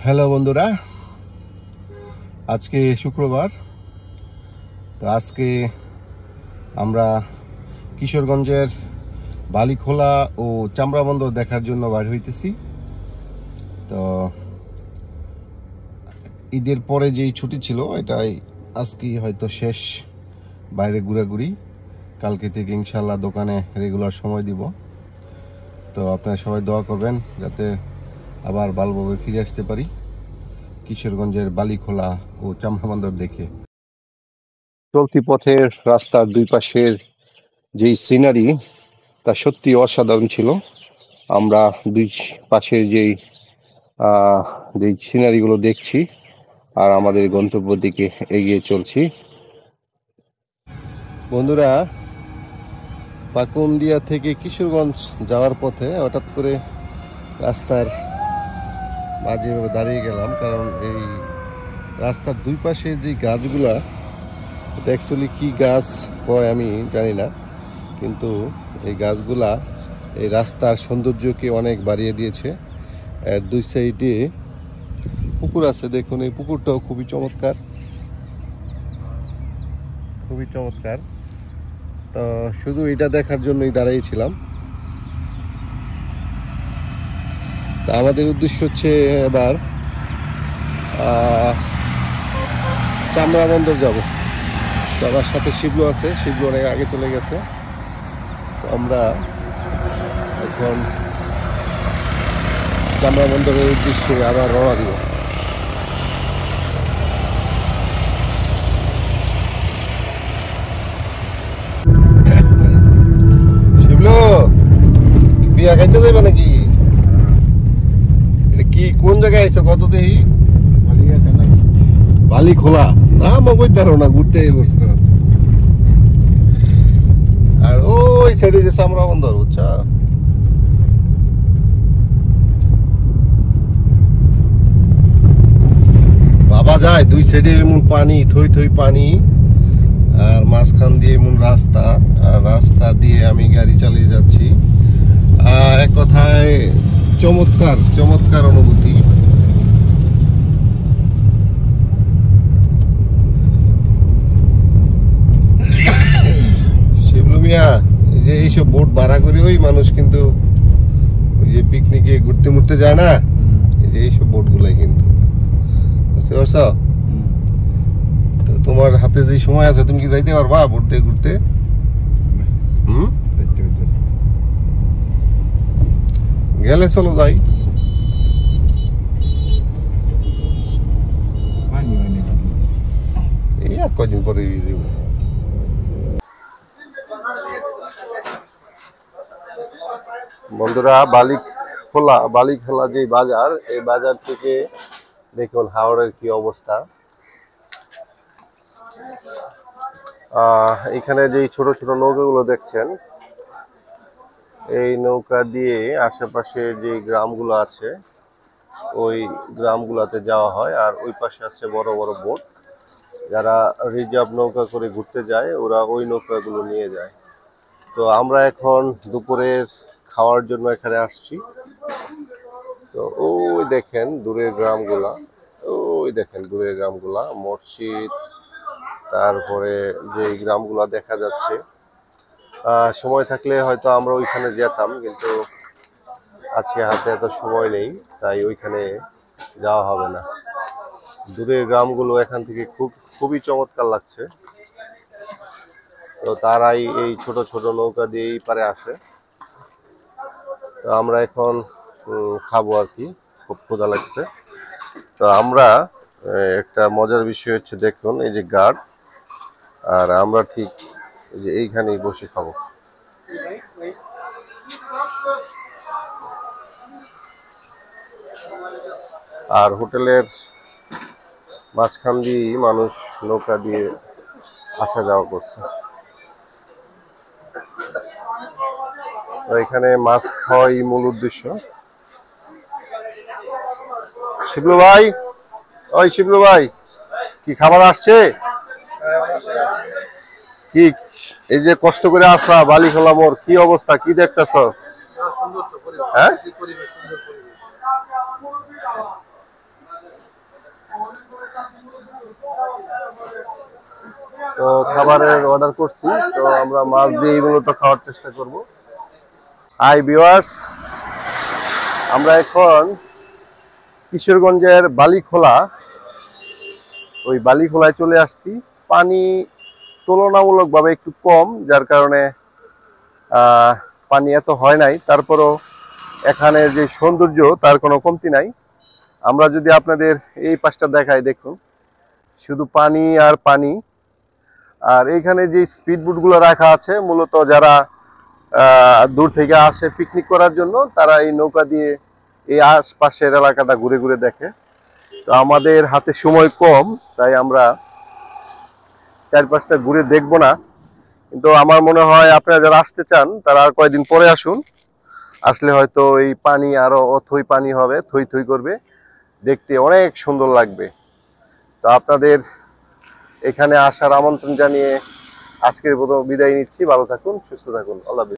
Hello বন্ধুরা, আজকে শুক্রবার। তো আজকে আমরা কিশোরগঞ্জের বালিখোলা ও চামড়া বন্দর দেখার জন্য বাইর হইতেছি। তো ঈদের পরে যেই ছুটি ছিল এটাই আজকে হয়তো শেষ বাইরে ঘোরাঘুরি। কালকে থেকে ইনশাল্লাহ দোকানে রেগুলার সময় দিব। তো আপনারা সবাই দোয়া করবেন যাতে আবার ভালোভাবে ফিরে আসতে পারি কিশোরগঞ্জের বালিখোলা ও চামড়া বন্দর দেখে। চলতি পথের রাস্তার দুই পাশের যেই সিনারি তা সত্যি অসাধারণ ছিল। আমরা দুই পাশের যেই সিনারিগুলো দেখছি আর আমাদের গন্তব্যের দিকে এগিয়ে চলছি। বন্ধুরা, পাকুন্দিয়া থেকে কিশোরগঞ্জ যাওয়ার পথে হঠাৎ করে রাস্তার মাঝে দাঁড়িয়ে গেলাম, কারণ এই রাস্তার দুই পাশে যে গাছগুলা, এটা অ্যাকচুয়ালি কী গাছ কয় আমি জানি না, কিন্তু এই গাছগুলা এই রাস্তার সৌন্দর্যকে অনেক বাড়িয়ে দিয়েছে। এর দুই সাইডে পুকুর আছে, দেখুন এই পুকুরটাও খুবই চমৎকার, খুবই চমৎকার। তো শুধু এটা দেখার জন্যই দাঁড়িয়েছিলাম। তা আমাদের উদ্দেশ্য হচ্ছে এবার চামড়া বন্দর যাব। তো আমার সাথে শিবলু আছে, শিবলু অনেক আগে চলে গেছে। তো আমরা এখন চামড়া বন্দরের উদ্দেশ্যে আবার রওনা দিব। শিবলু, বিয়া খাইতে যাইবা নাকি? এটা কি, কোন জায়গায় আইছো? কত দেই বালিখোলা না, মগজ ধরো না, ঘুরতে বসতো। আর ওই সাইডে যে চামড়া বন্দর, বুঝছো? বাবা যায় দুই সাইডে এমন পানি, থই থই পানি, আর মাঝখান দিয়ে এমন রাস্তা, আর রাস্তা দিয়ে আমি গাড়ি চালিয়ে যাচ্ছি। এক কথায় চমৎকার চমৎকার অনুভূতি। শিবলু মিয়া, এই যে এইসব বোট ভাড়া করে ওই মানুষ কিন্তু ওই যে পিকনিকে ঘুরতে মুড়তে যায় না, এই যে এইসব বোট গুলাই কিন্তু, বুঝতে পারছো? তো তোমার হাতে যে সময় আছে, তুমি কি যাইতে পারবা বোট দিয়ে ঘুরতে? গেলে চলো যাই। এই আর কয়দিন পরে যাব। বন্ধুরা, বালিখোলা যে বাজার, এই বাজার থেকে দেখুন হাওড়ের কি অবস্থা। এখানে যে ছোট ছোট নৌকাগুলো দেখছেন, এই নৌকা দিয়ে আশেপাশে যে গ্রামগুলো আছে ওই গ্রামগুলোতে যাওয়া হয়। আর ওই পাশে আছে বড় বড় বোট, যারা রিজার্ভ নৌকা করে ঘুরতে যায় ওরা ওই নৌকাগুলো নিয়ে যায়। তো আমরা এখন দুপুরের খাওয়ার জন্য এখানে আসছি। তো ওই দেখেন দূরের গ্রামগুলা, ওই দেখেন দূরের গ্রামগুলা, মসজিদ, তারপরে যে গ্রামগুলা দেখা যাচ্ছে। সময় থাকলে হয়তো আমরা ওইখানে যেতাম, কিন্তু আজকে হাতে এত সময় নেই, তাই ওইখানে যাওয়া হবে না। দূরের গ্রামগুলো এখান থেকে খুবই চমৎকার লাগছে। তো তারাই এই ছোট ছোট নৌকা দিয়ে এই পারে আসে। তো আমরা এখন খাবো আর কি, খুব ক্ষুধা লাগছে। তো আমরা একটা মজার বিষয় হচ্ছে, দেখুন এই যে গার্ড, আর আমরা ঠিক এই যে এইখানেই বসে খাবো। আর হোটেলের মাঝখান দিয়ে মানুষ নৌকা দিয়ে আসা যাওয়া করছে। তো এখানে মাছ খাওয়াই মূল উদ্দেশ্য। শিবলু ভাই, ওই শিবলু ভাই, কি খাবার আসছে? কি এই যে কষ্ট করে আসা বালিখোলা মোড়, কি অবস্থা, কি দেখতেছ? হ্যাঁ, তো খাবারের অর্ডার করছি, তো আমরা মাছ দিয়ে মূলত খাওয়ার চেষ্টা করব। হাই ভিউয়ার্স, আমরা এখন কিশোরগঞ্জের বালিখোলা, ওই বালিখোলায় চলে আসছি। পানি তুলনামূলকভাবে একটু কম, যার কারণে পানি এত হয় নাই, তারপরও এখানে যে সৌন্দর্য তার কোনো কমতি নাই। আমরা যদি আপনাদের এই পাশটা দেখাই, দেখুন শুধু পানি আর পানি। আর এইখানে যে স্পিড বোটগুলো রাখা আছে, মূলত যারা দূর থেকে আসে পিকনিক করার জন্য, তারা এই নৌকা দিয়ে এই আশপাশের এলাকাটা ঘুরে ঘুরে দেখে। তো আমাদের হাতে সময় কম, তাই আমরা চারপাশটা ঘুরে দেখব না। কিন্তু আমার মনে হয় আপনারা যারা আসতে চান তারা আর কয়েকদিন পরে আসুন, আসলে হয়তো এই পানি আরো অথই পানি হবে, থই থই করবে, দেখতে অনেক সুন্দর লাগবে। তো আপনাদের এখানে আসার আমন্ত্রণ জানিয়ে আজকের মতো বিদায় নিচ্ছি। ভালো থাকুন, সুস্থ থাকুন, আল্লাহ হাফেজ।